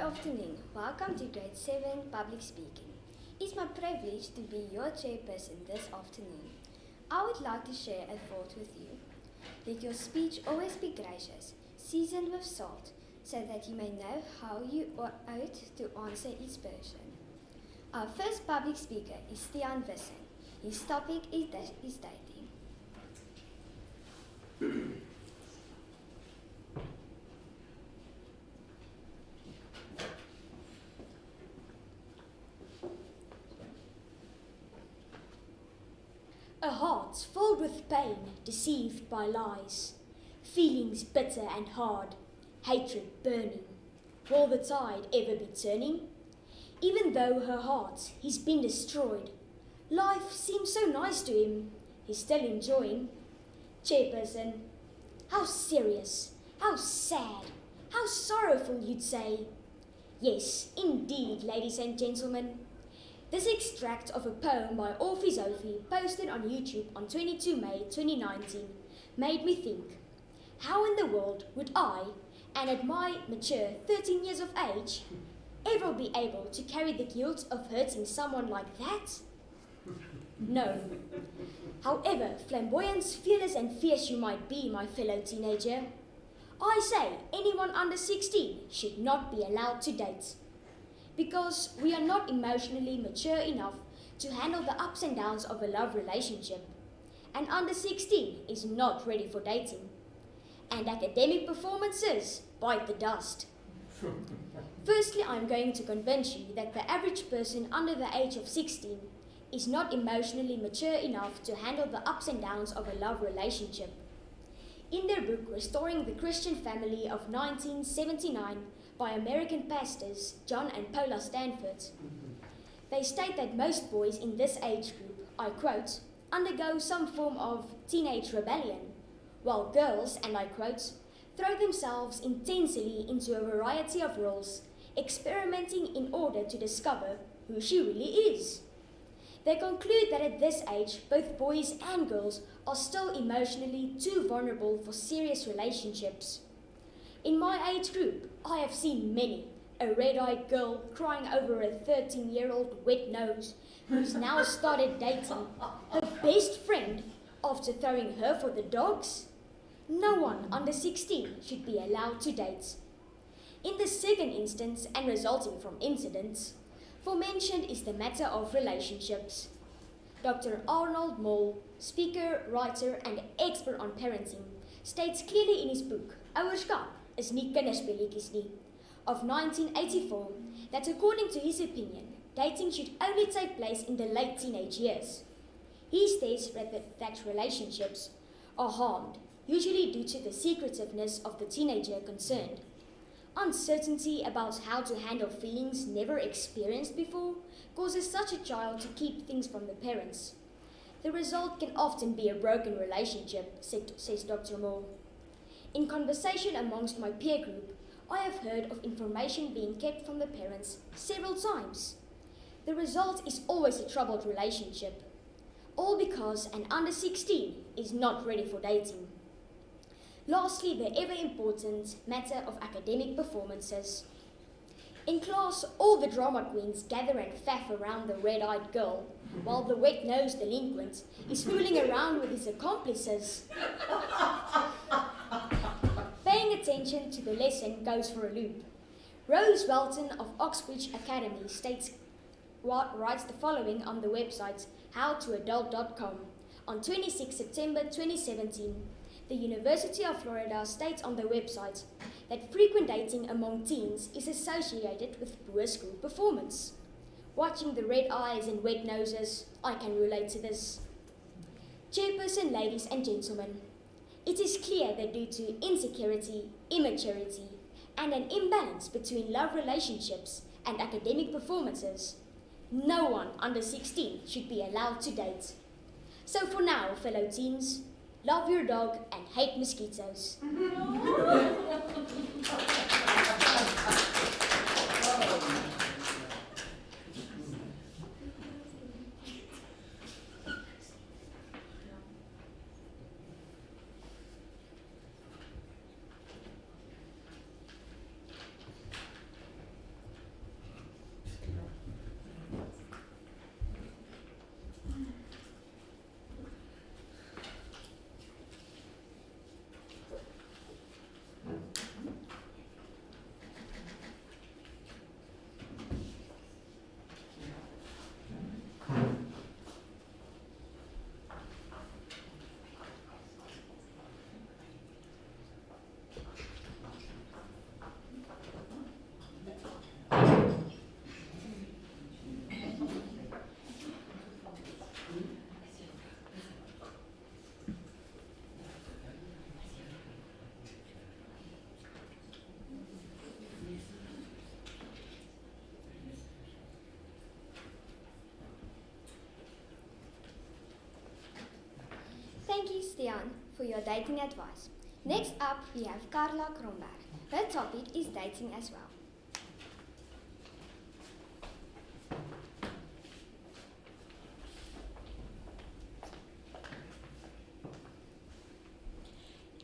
afternoon. Welcome to Grade 7 Public Speaking. It's my privilege to be your chairperson this afternoon. I would like to share a thought with you. Let your speech always be gracious, seasoned with salt, so that you may know how you ought to answer each person. Our first public speaker is Stian Wissen. His topic is dating. A heart filled with pain, deceived by lies, feelings bitter and hard, hatred burning. Will the tide ever be turning? Even though her heart has been destroyed, life seems so nice to him, he's still enjoying. Chairperson, how serious, how sad, how sorrowful you'd say. Yes, indeed, ladies and gentlemen. This extract of a poem by Orphy Zophie, posted on YouTube on 22 May 2019, made me think, how in the world would I, and at my mature 13 years of age, ever be able to carry the guilt of hurting someone like that? No. However flamboyant, fearless and fierce you might be, my fellow teenager, I say anyone under 16 should not be allowed to date. Because we are not emotionally mature enough to handle the ups and downs of a love relationship. And under 16 is not ready for dating. And academic performances bite the dust. Firstly, I'm going to convince you that the average person under the age of 16 is not emotionally mature enough to handle the ups and downs of a love relationship. In their book, Restoring the Christian Family of 1979, by American pastors John and Paula Stanford, they state that most boys in this age group, I quote, undergo some form of teenage rebellion, while girls, and I quote, throw themselves intensely into a variety of roles, experimenting in order to discover who she really is. They conclude that at this age, both boys and girls are still emotionally too vulnerable for serious relationships. In my age group, I have seen many, a red-eyed girl crying over a 13-year-old wet nose who's now started dating her best friend after throwing her for the dogs. No one under 16 should be allowed to date. In the second instance, and resulting from incidents, forementioned is the matter of relationships. Dr. Arnold Mol, speaker, writer, and expert on parenting, states clearly in his book, Ouerskap is nie kinderspeletjies nie, of 1984, that according to his opinion, dating should only take place in the late teenage years. He states that relationships are harmed, usually due to the secretiveness of the teenager concerned. Uncertainty about how to handle feelings never experienced before causes such a child to keep things from the parents. The result can often be a broken relationship, says Dr. Moore. In conversation amongst my peer group, I have heard of information being kept from the parents several times. The result is always a troubled relationship, all because an under 16 is not ready for dating. Lastly, the ever-important matter of academic performances. In class, all the drama queens gather and faff around the red-eyed girl, while the wet-nosed delinquent is fooling around with his accomplices. Paying attention to the lesson goes for a loop. Rose Welton of Oxbridge Academy writes the following on the website howtoadult.com. On 26 September 2017, the University of Florida states on their website that frequent dating among teens is associated with poor school performance. Watching the red eyes and wet noses, I can relate to this. Chairperson, ladies and gentlemen, it is clear that due to insecurity, immaturity, and an imbalance between love relationships and academic performances, no one under 16 should be allowed to date. So for now, fellow teens, love your dog and hate mosquitoes. Stian for your dating advice. Next up, we have Carla Kromberg. Her topic is dating as well.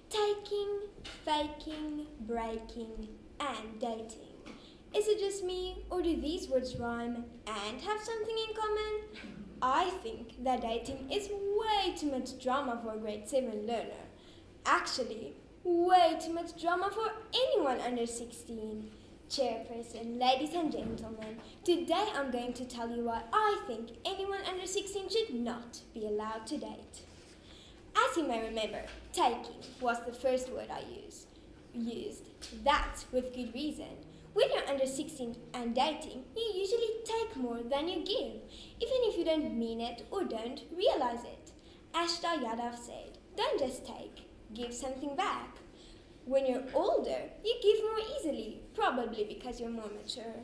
Taking, faking, breaking, and dating. Is it just me, or do these words rhyme and have something in common? I think that dating is way too much drama for a grade 7 learner. Actually, way too much drama for anyone under 16. Chairperson, ladies and gentlemen, today I'm going to tell you why I think anyone under 16 should not be allowed to date. As you may remember, taking was the first word I used. That with good reason. When you're under 16 and dating, you usually take more than you give, even if you don't mean it or don't realize it. Ashta Yadav said, don't just take, give something back. When you're older, you give more easily, probably because you're more mature.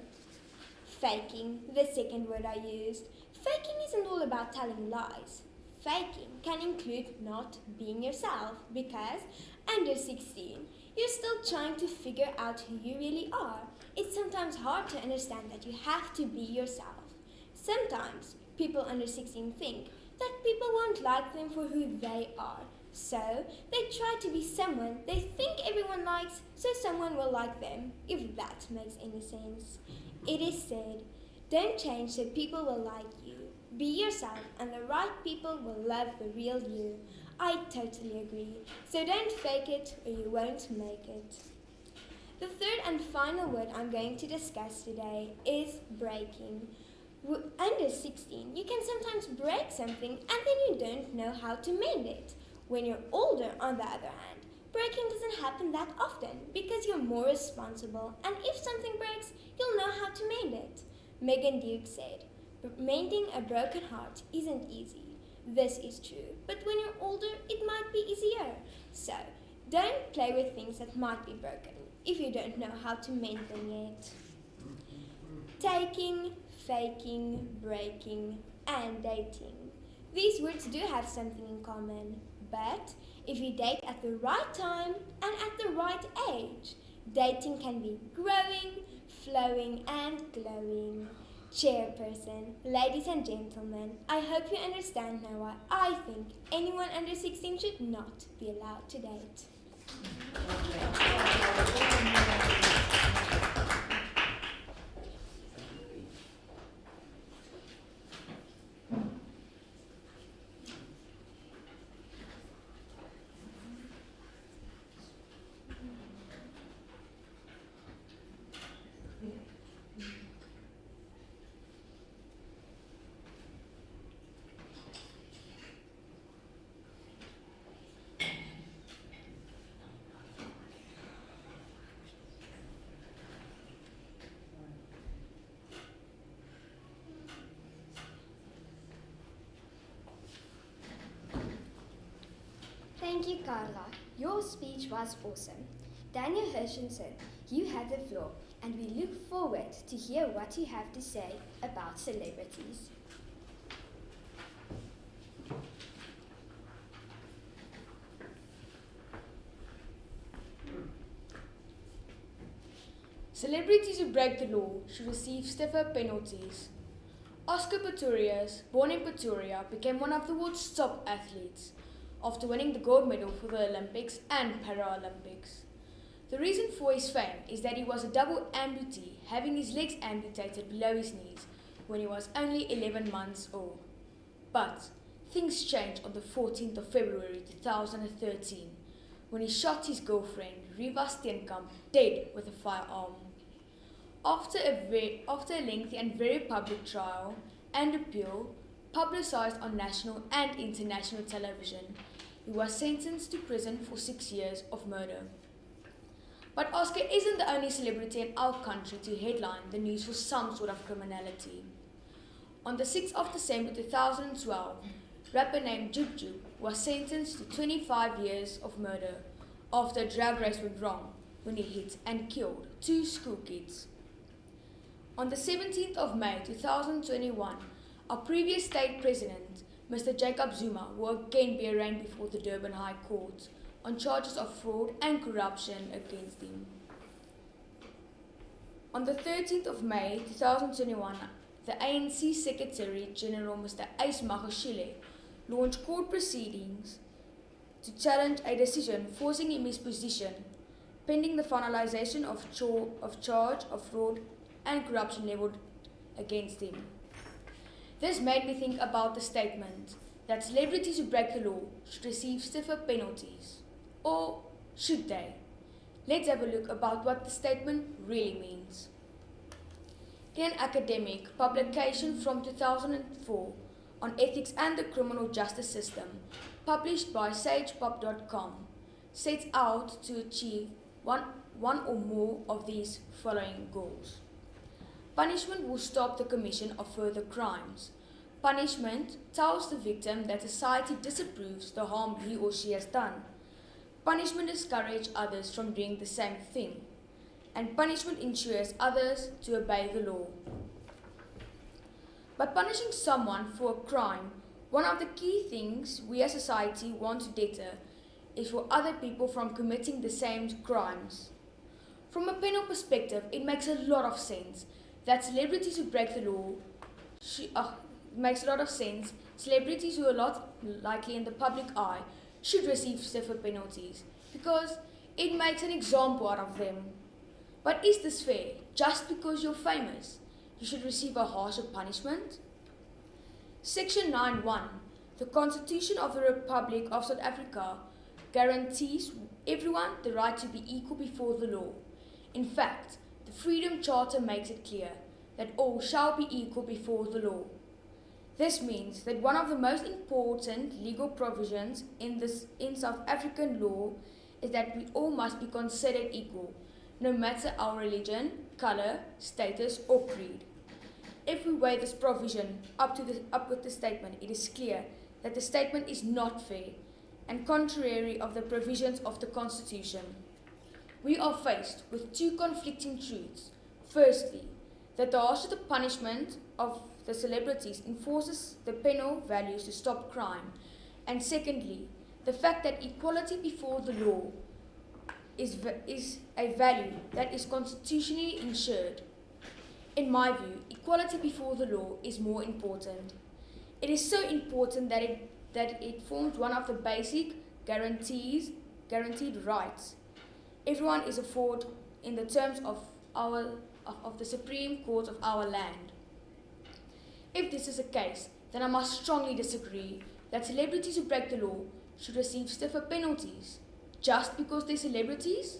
Faking, the second word I used. Faking isn't all about telling lies. Faking can include not being yourself because under 16, you're still trying to figure out who you really are. It's sometimes hard to understand that you have to be yourself. Sometimes people under 16 think that people won't like them for who they are. So they try to be someone they think everyone likes so someone will like them, if that makes any sense. It is said, don't change so people will like you. Be yourself and the right people will love the real you. I totally agree. So don't fake it or you won't make it. The third and final word I'm going to discuss today is breaking. Under 16, you can sometimes break something and then you don't know how to mend it. When you're older, on the other hand, breaking doesn't happen that often because you're more responsible, and if something breaks, you'll know how to mend it. Megan Duke said, mending a broken heart isn't easy. This is true, but when you're older, it might be easier. So, don't play with things that might be broken if you don't know how to mend them yet. Taking, faking, breaking, and dating. These words do have something in common, but if you date at the right time and at the right age, dating can be growing, flowing, and glowing. Chairperson, ladies and gentlemen, I hope you understand now why I think anyone under 16 should not be allowed to date. Thank you, Carla. Your speech was awesome. Daniel Hershenson, you have the floor, and we look forward to hear what you have to say about celebrities. Celebrities who break the law should receive stiffer penalties. Oscar Pistorius, born in Pretoria, became one of the world's top athletes after winning the gold medal for the Olympics and Paralympics. The reason for his fame is that he was a double amputee, having his legs amputated below his knees when he was only 11 months old. But things changed on the 14th of February 2013 when he shot his girlfriend, Riva Steenkamp, dead with a firearm. After a lengthy and very public trial and appeal, publicized on national and international television, he was sentenced to prison for 6 years of murder. But Oscar isn't the only celebrity in our country to headline the news for some sort of criminality. On the 6th of December 2012, rapper named Jub Jub was sentenced to 25 years of murder after a drag race went wrong when he hit and killed 2 school kids. On the 17th of May 2021, our previous state president, Mr. Jacob Zuma will again be arraigned before the Durban High Court on charges of fraud and corruption against him. On the 13th of May 2021, the ANC Secretary General Mr. Ace Magashile launched court proceedings to challenge a decision forcing him his position, pending the finalization of charge of fraud and corruption levelled against him. This made me think about the statement that celebrities who break the law should receive stiffer penalties. Or should they? Let's have a look about what the statement really means. In an academic publication from 2004 on ethics and the criminal justice system, published by sagepop.com, sets out to achieve one or more of these following goals. Punishment will stop the commission of further crimes. Punishment tells the victim that society disapproves the harm he or she has done. Punishment discourages others from doing the same thing. And punishment ensures others to obey the law. By punishing someone for a crime, one of the key things we as society want to deter is for other people from committing the same crimes. From a penal perspective, it makes a lot of sense that celebrities who break the law celebrities who are not likely in the public eye should receive stiffer penalties because it makes an example out of them. But is this fair? Just because you're famous, you should receive a harsher punishment? Section 9.1, the Constitution of the Republic of South Africa guarantees everyone the right to be equal before the law. In fact, the Freedom Charter makes it clear that all shall be equal before the law. This means that one of the most important legal provisions in South African law is that we all must be considered equal, no matter our religion, colour, status or creed. If we weigh this provision up with the statement, it is clear that the statement is not fair and contrary of the provisions of the Constitution. We are faced with two conflicting truths. Firstly, that the harsher the punishment of the celebrities enforces the penal values to stop crime. And secondly, the fact that equality before the law is a value that is constitutionally ensured. In my view, equality before the law is more important. It is so important that it forms one of the basic guaranteed rights everyone is afforded in the terms of the Supreme Court of our land. If this is the case, then I must strongly disagree that celebrities who break the law should receive stiffer penalties just because they're celebrities.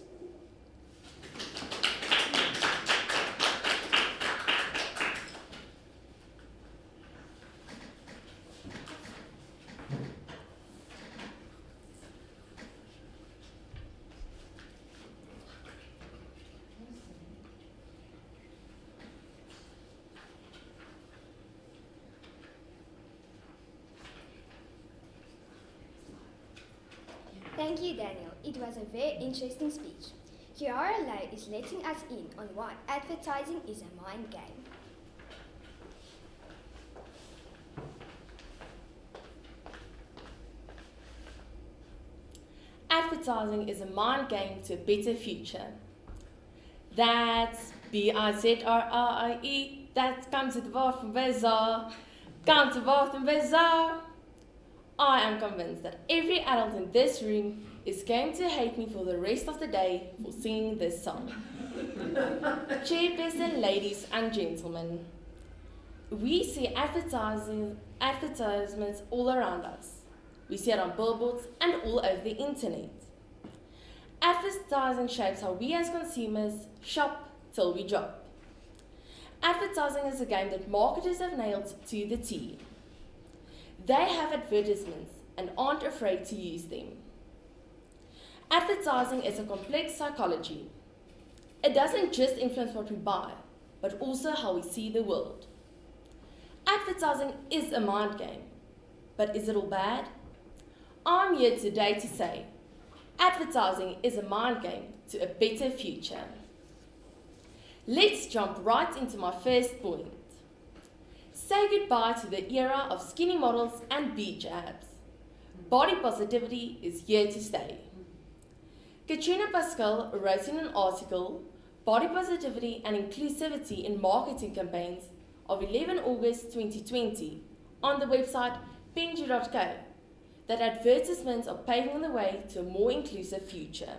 Thank you, Daniel. It was a very interesting speech. Kiara Lay is letting us in on why advertising is a mind game. Advertising is a mind game to a better future. That's B-I-Z-R-R-I-E. That comes to the word from Bazaar. Comes to the word from Bazaar. I am convinced that every adult in this room is going to hate me for the rest of the day for singing this song. Chairperson, ladies and gentlemen, we see advertisements all around us. We see it on billboards and all over the internet. Advertising shapes how we as consumers shop till we drop. Advertising is a game that marketers have nailed to the T. They have advertisements and aren't afraid to use them. Advertising is a complex psychology. It doesn't just influence what we buy, but also how we see the world. Advertising is a mind game, but is it all bad? I'm here today to say, advertising is a mind game to a better future. Let's jump right into my first point. Say say goodbye to the era of skinny models and beach abs. Body positivity is here to stay. Katrina Pascal wrote in an article, Body Positivity and Inclusivity in Marketing Campaigns of 11 August 2020 on the website penji.co that advertisements are paving the way to a more inclusive future.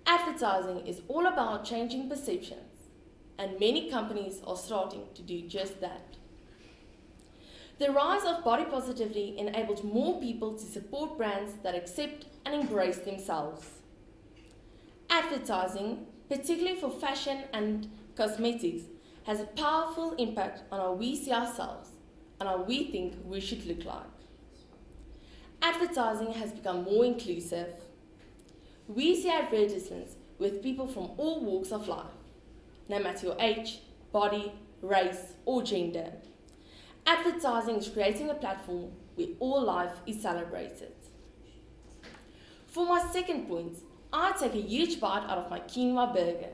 Advertising is all about changing perceptions, and many companies are starting to do just that. The rise of body positivity enabled more people to support brands that accept and embrace themselves. Advertising, particularly for fashion and cosmetics, has a powerful impact on how we see ourselves and how we think we should look like. Advertising has become more inclusive. We see advertisements with people from all walks of life, no matter your age, body, race, or gender. Advertising is creating a platform where all life is celebrated. For my second point, I take a huge bite out of my quinoa burger.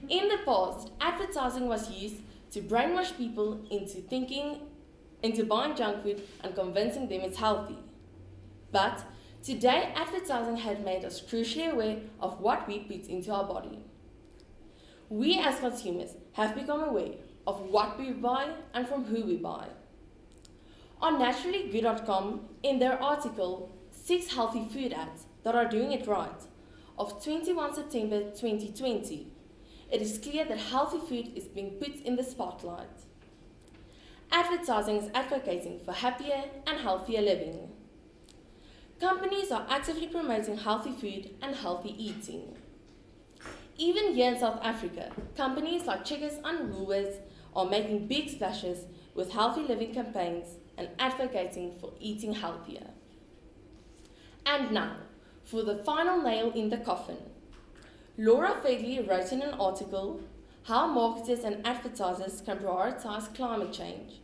In the past, advertising was used to brainwash people into buying junk food and convincing them it's healthy. But today, advertising has made us crucially aware of what we put into our body. We as consumers have become aware of what we buy and from who we buy. On naturallygood.com, in their article, 6 healthy food ads that are doing it right, of 21 September 2020, it is clear that healthy food is being put in the spotlight. Advertising is advocating for happier and healthier living. Companies are actively promoting healthy food and healthy eating. Even here in South Africa, companies like Checkers and Woolworths are making big splashes with healthy living campaigns and advocating for eating healthier. And now, for the final nail in the coffin. Laura Fegley wrote in an article, How Marketers and Advertisers Can Prioritize Climate Change,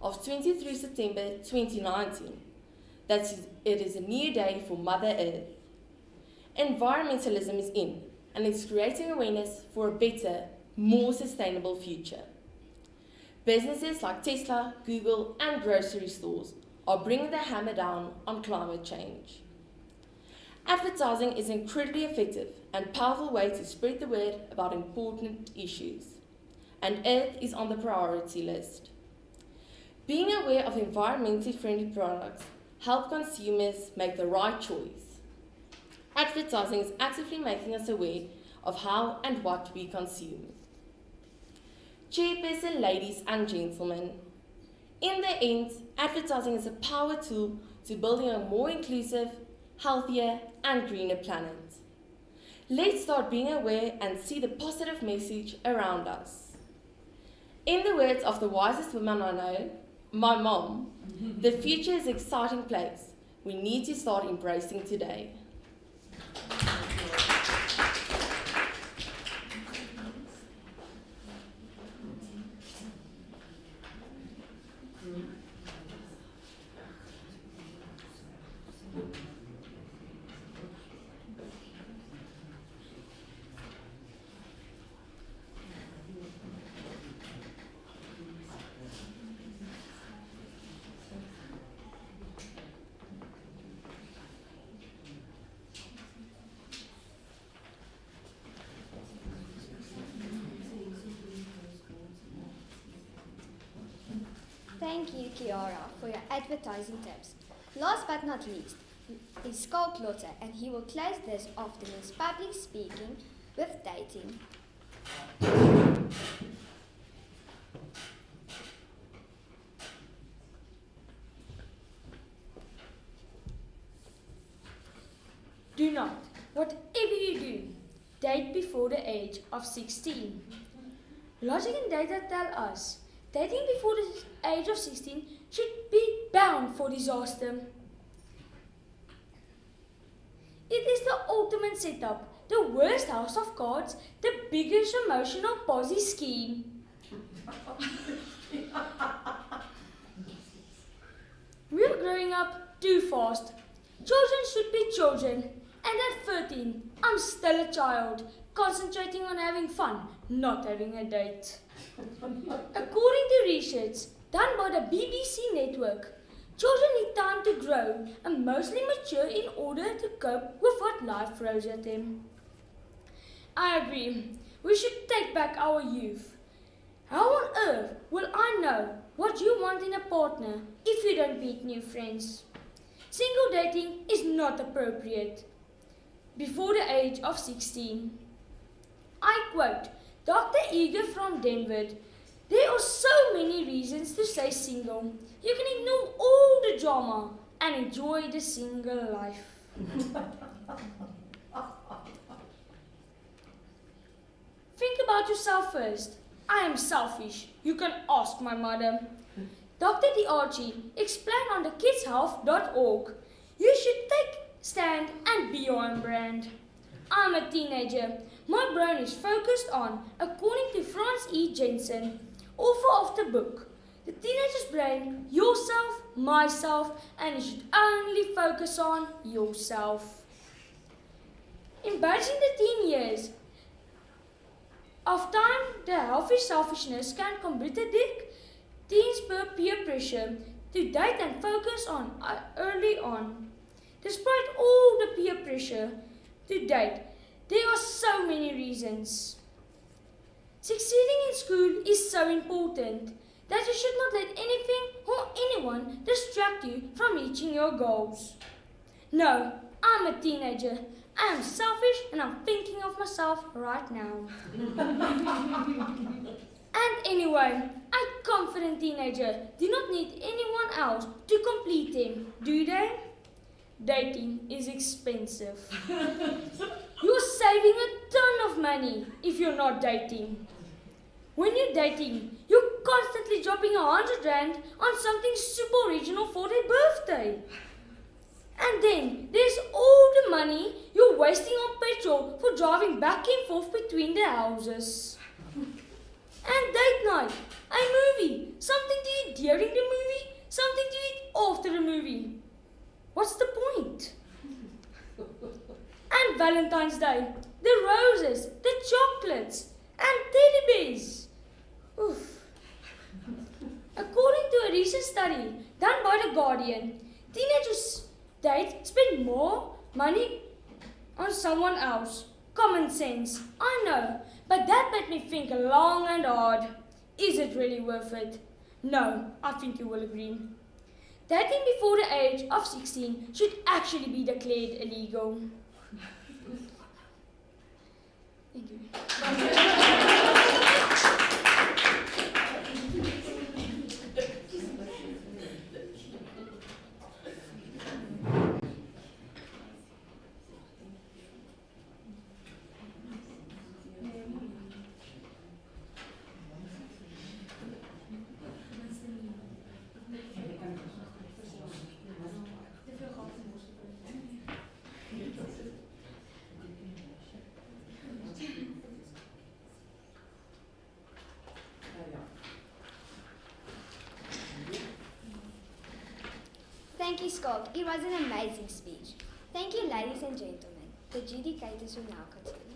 of 23 September 2019, that it is a new day for Mother Earth. Environmentalism is in, and it's creating awareness for a better, more sustainable future. Businesses like Tesla, Google, and grocery stores are bringing the hammer down on climate change. Advertising is an incredibly effective and powerful way to spread the word about important issues, and Earth is on the priority list. Being aware of environmentally friendly products help consumers make the right choice. Advertising is actively making us aware of how and what we consume. Chairperson, ladies and gentlemen, in the end, advertising is a power tool to building a more inclusive, healthier and greener planet. Let's start being aware and see the positive message around us. In the words of the wisest woman I know, my mom, the future is an exciting place. We need to start embracing today. Thank you, Kiara, for your advertising tips. Last but not least is Scott Lotter, and he will close this afternoon's public speaking with dating. Do not, whatever you do, date before the age of 16. Logic and data tell us dating before the age of 16 should be bound for disaster. It is the ultimate setup, the worst house of cards, the biggest emotional Ponzi scheme. We are growing up too fast. Children should be children. And at 13, I'm still a child, concentrating on having fun, not having a date. According to research, research done by the BBC network, children need time to grow and mostly mature in order to cope with what life throws at them. I agree. We should take back our youth. How on earth will I know what you want in a partner if you don't meet new friends? Single dating is not appropriate before the age of 16. I quote Dr. Eager from Denver. There are so many reasons to stay single. You can ignore all the drama and enjoy the single life. Think about yourself first. I am selfish. You can ask my mother. Dr. DiArchie explained on thekidshealth.org. You should take stand and be your own brand. I'm a teenager. My brain is focused on, according to Franz E. Jensen, author of the book, The Teenager's Brain, Yourself, Myself, and you should only focus on yourself. Embracing the teen years of time, the healthy selfishness can contradict teens' peer pressure to date and focus on early on. Despite all the peer pressure to date, there are so many reasons. Succeeding in school is so important that you should not let anything or anyone distract you from reaching your goals. No, I'm a teenager. I am selfish and I'm thinking of myself right now. And anyway, a confident teenager do not need anyone else to complete them, do they? Dating is expensive. You're saving a ton of money if you're not dating. When you're dating, you're constantly dropping 100 rand on something super original for their birthday. And then there's all the money you're wasting on petrol for driving back and forth between the houses. And date night, a movie, something to eat during the movie, something to eat after the movie. What's the point? And Valentine's Day, the roses, the chocolates, and teddy bears. Oof. According to a recent study done by The Guardian, teenagers spend more money on someone else. Common sense, I know, but that made me think long and hard. Is it really worth it? No, I think you will agree. Dating before the age of 16 should actually be declared illegal. Thank you. Thank you, Scott. It was an amazing speech. Thank you, ladies and gentlemen. The judicators will now continue.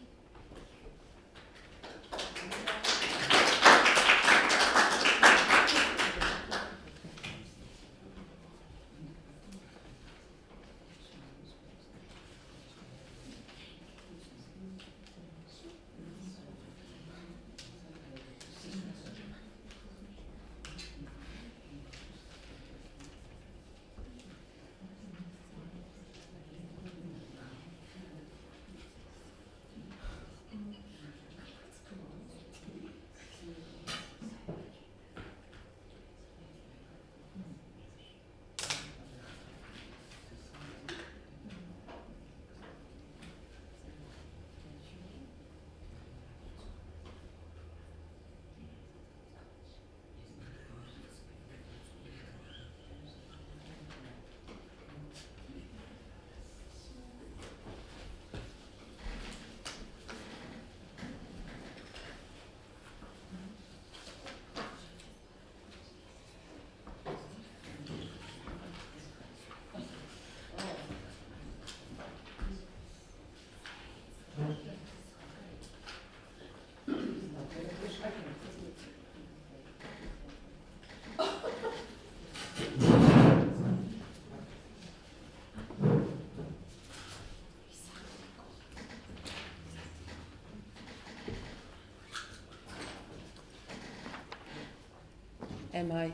am I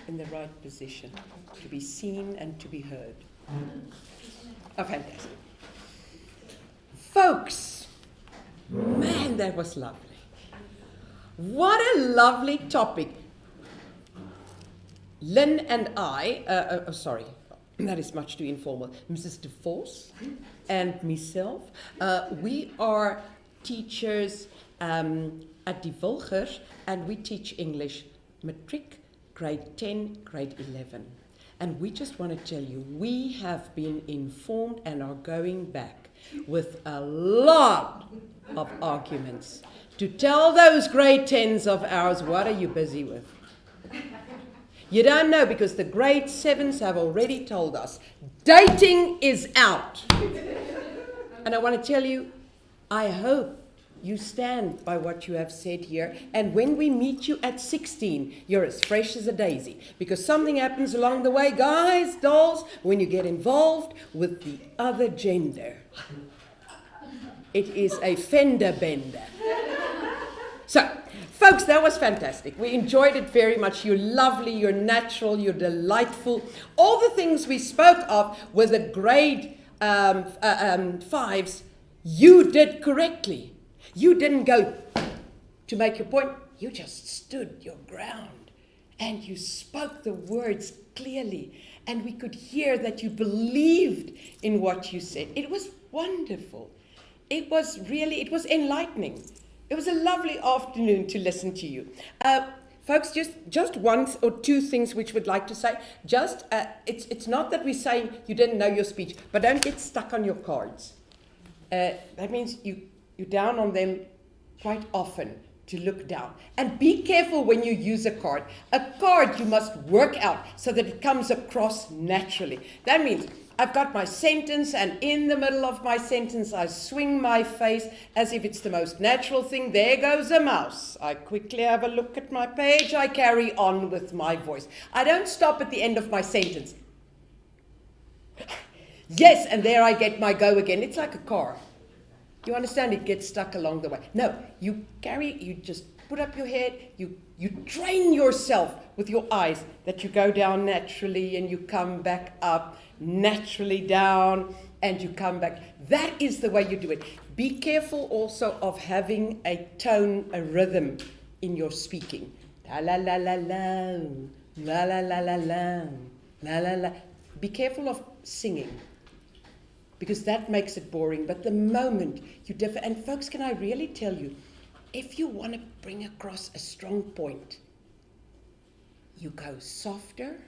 in the right position to be seen and to be heard? Oh, fantastic. Folks, man, that was lovely. What a lovely topic. Lynn and I, sorry, that is much too informal. Mrs. DeForce and myself, we are teachers at Die Wilgers, and we teach English matric, grade 10, grade 11. And we just want to tell you, we have been informed and are going back with a lot of arguments to tell those grade 10s of ours, what are you busy with? You don't know, because the grade 7s have already told us, dating is out. And I want to tell you, I hope you stand by what you have said here, and when we meet you at 16, you're as fresh as a daisy, because something happens along the way, guys, dolls, when you get involved with the other gender. It is a fender bender. So, folks, that was fantastic. We enjoyed it very much. You're lovely, you're natural, you're delightful. All the things we spoke of were the grade 5s. You did correctly. You didn't go to make your point. You just stood your ground and you spoke the words clearly. And we could hear that you believed in what you said. It was wonderful. It was enlightening. It was a lovely afternoon to listen to you. Folks, just one or two things which we'd like to say. It's not that we're saying you didn't know your speech, but don't get stuck on your cards. That means you're down on them quite often to look down. And be careful when you use a card. A card you must work out so that it comes across naturally. That means I've got my sentence, and in the middle of my sentence I swing my face as if it's the most natural thing. There goes a mouse. I quickly have a look at my page. I carry on with my voice. I don't stop at the end of my sentence. Yes, and there I get my go again. It's like a car. You understand? It gets stuck along the way. No, you just put up your head, you train yourself with your eyes that you go down naturally and you come back up, naturally down, and you come back. That is the way you do it. Be careful also of having a tone, a rhythm in your speaking. La la la la la, la la la la la, la la la. Be careful of singing, because that makes it boring. But the moment you differ, and folks, can I really tell you, if you want to bring across a strong point, you go softer,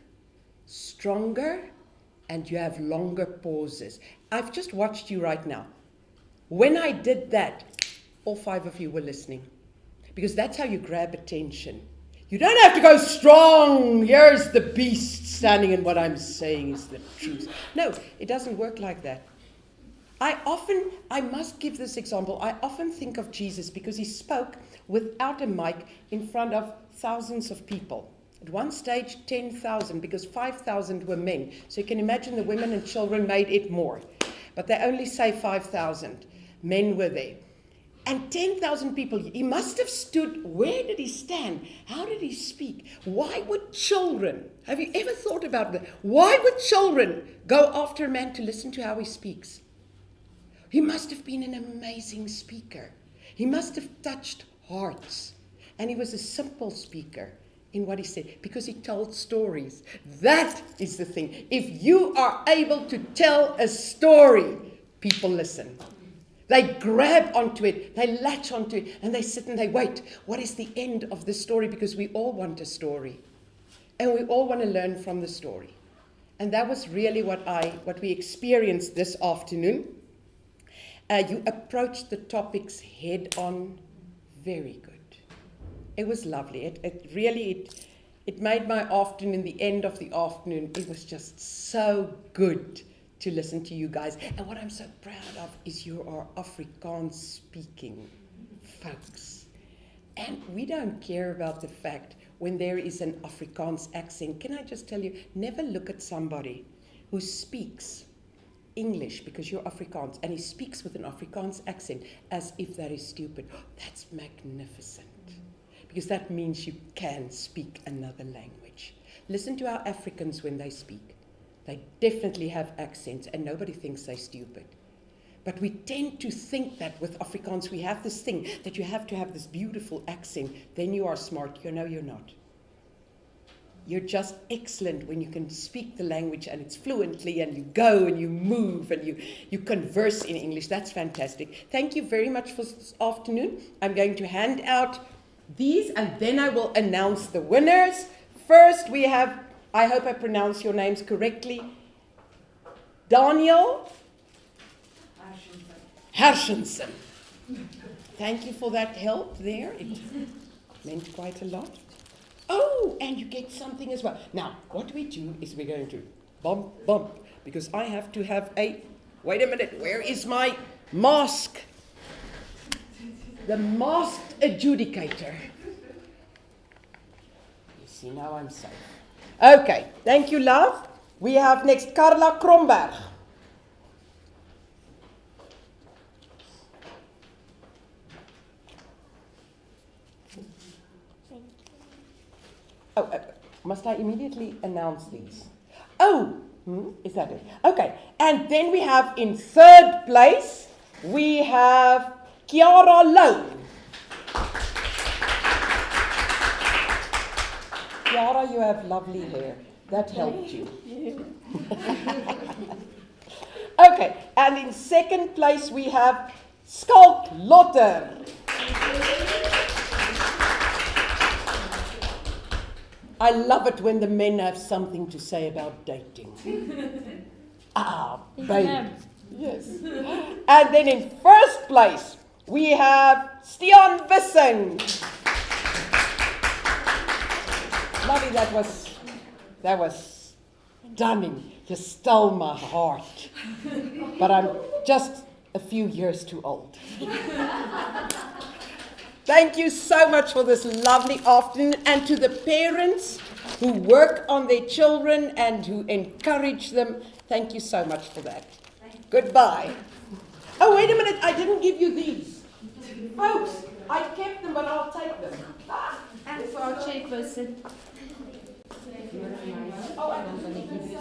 stronger, and you have longer pauses. I've just watched you right now. When I did that, all 5 of you were listening, because that's how you grab attention. You don't have to go strong. Here's the beast standing, and what I'm saying is the truth. No, it doesn't work like that. I must give this example. I often think of Jesus because he spoke without a mic in front of thousands of people. At one stage, 10,000, because 5,000 were men. So you can imagine the women and children made it more. But they only say 5,000. Men were there. And 10,000 people, he must have stood. Where did he stand? How did he speak? Why would children, have you ever thought about that? Why would children go after a man to listen to how he speaks? He must have been an amazing speaker. He must have touched hearts. And he was a simple speaker in what he said, because he told stories. That is the thing. If you are able to tell a story, people listen. They grab onto it, they latch onto it, and they sit and they wait. What is the end of the story? Because we all want a story. And we all want to learn from the story. And that was really what we experienced this afternoon. You approached the topics head on. Very good. It was lovely. It made my afternoon, the end of the afternoon, it was just so good to listen to you guys. And what I'm so proud of is you are Afrikaans speaking folks. And we don't care about the fact when there is an Afrikaans accent. Can I just tell you, never look at somebody who speaks English because you're Afrikaans and he speaks with an Afrikaans accent as if that is stupid. That's magnificent. because that means you can speak another language. Listen to our Africans when they speak. They definitely have accents, and nobody thinks they're stupid. But we tend to think that with Afrikaans we have this thing that you have to have this beautiful accent, then you are smart. You know you're not. You're just excellent when you can speak the language and it's fluently, and you go and you move and you converse in English. That's fantastic. Thank you very much for this afternoon. I'm going to hand out these and then I will announce the winners. First we have, I hope I pronounce your names correctly, Daniel Hershenson. Thank you for that help there. It meant quite a lot. Oh, and you get something as well. Now, what we do is we're going to bump, because I have to have a, wait a minute, where is my mask? The masked adjudicator. You see, now I'm safe. Okay, thank you, love. We have next Carla Kromberg. Oh, must I immediately announce these? Oh, is that it? Okay, and then we have in third place, we have Kiara Lowe. Kiara, you have lovely hair. That helped you. Okay, and in second place we have Skalk Lotter. I love it when the men have something to say about dating. Babe. Yes. And then in first place, we have Stian Wissing. Lovely, that was stunning. You stole my heart. But I'm just a few years too old. Thank you so much for this lovely afternoon, and to the parents who work on their children and who encourage them, thank you so much for that. Goodbye. Oh, wait a minute, I didn't give you these. Folks, I kept them, but I'll take them. And for our chairperson. Oh, I don't believe you.